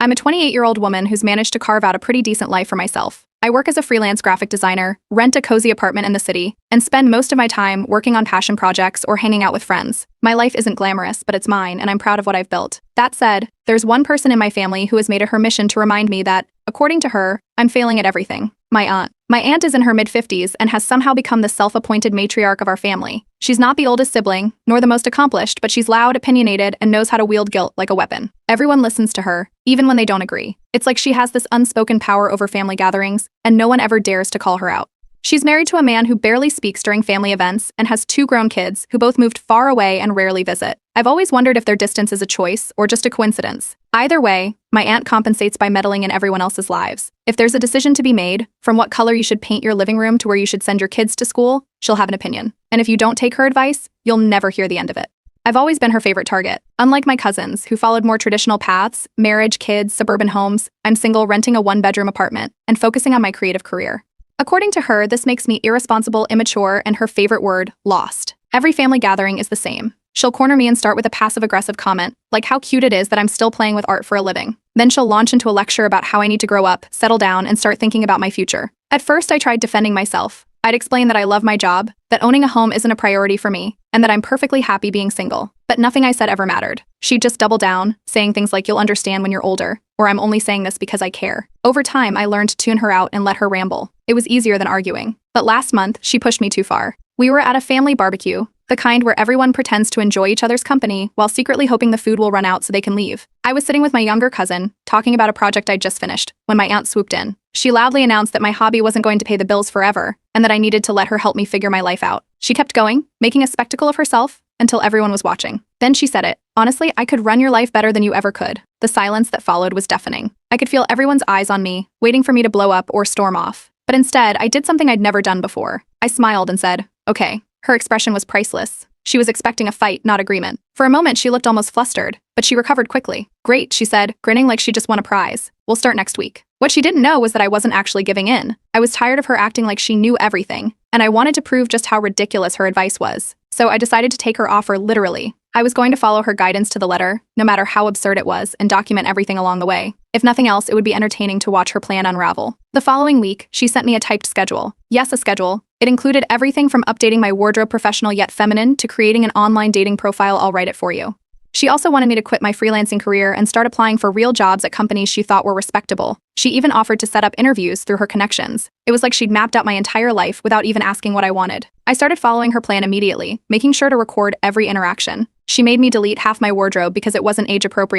I'm a 28-year-old woman who's managed to carve out a pretty decent life for myself. I work as a freelance graphic designer, rent a cozy apartment in the city, and spend most of my time working on passion projects or hanging out with friends. My life isn't glamorous, but it's mine, and I'm proud of what I've built. That said, there's one person in my family who has made it her mission to remind me that, according to her, I'm failing at everything. My aunt. My aunt is in her mid-50s and has somehow become the self-appointed matriarch of our family. She's not the oldest sibling, nor the most accomplished, but she's loud, opinionated, and knows how to wield guilt like a weapon. Everyone listens to her, even when they don't agree. It's like she has this unspoken power over family gatherings, and no one ever dares to call her out. She's married to a man who barely speaks during family events and has 2 grown kids who both moved far away and rarely visit. I've always wondered if their distance is a choice or just a coincidence. Either way, my aunt compensates by meddling in everyone else's lives. If there's a decision to be made, from what color you should paint your living room to where you should send your kids to school, she'll have an opinion. And if you don't take her advice, you'll never hear the end of it. I've always been her favorite target. Unlike my cousins, who followed more traditional paths, marriage, kids, suburban homes, I'm single, renting a 1-bedroom apartment, and focusing on my creative career. According to her, this makes me irresponsible, immature, and her favorite word, lost. Every family gathering is the same. She'll corner me and start with a passive-aggressive comment, like how cute it is that I'm still playing with art for a living. Then she'll launch into a lecture about how I need to grow up, settle down, and start thinking about my future. At first, I tried defending myself. I'd explain that I love my job, that owning a home isn't a priority for me, and that I'm perfectly happy being single. But nothing I said ever mattered. She'd just double down, saying things like, "You'll understand when you're older," or "I'm only saying this because I care." Over time, I learned to tune her out and let her ramble. It was easier than arguing. But last month, she pushed me too far. We were at a family barbecue, the kind where everyone pretends to enjoy each other's company while secretly hoping the food will run out so they can leave. I was sitting with my younger cousin, talking about a project I'd just finished, when my aunt swooped in. She loudly announced that my hobby wasn't going to pay the bills forever, and that I needed to let her help me figure my life out. She kept going, making a spectacle of herself, until everyone was watching. Then she said it. "Honestly, I could run your life better than you ever could." The silence that followed was deafening. I could feel everyone's eyes on me, waiting for me to blow up or storm off. But instead, I did something I'd never done before. I smiled and said, "Okay." Her expression was priceless. She was expecting a fight, not agreement. For a moment, she looked almost flustered, but she recovered quickly. "Great," she said, grinning like she just won a prize. "We'll start next week." What she didn't know was that I wasn't actually giving in. I was tired of her acting like she knew everything, and I wanted to prove just how ridiculous her advice was. So I decided to take her offer literally. I was going to follow her guidance to the letter, no matter how absurd it was, and document everything along the way. If nothing else, it would be entertaining to watch her plan unravel. The following week, she sent me a typed schedule. Yes, a schedule. It included everything from updating my wardrobe professional yet feminine to creating an online dating profile. "I'll write it for you." She also wanted me to quit my freelancing career and start applying for real jobs at companies she thought were respectable. She even offered to set up interviews through her connections. It was like she'd mapped out my entire life without even asking what I wanted. I started following her plan immediately, making sure to record every interaction. She made me delete half my wardrobe because it wasn't age appropriate.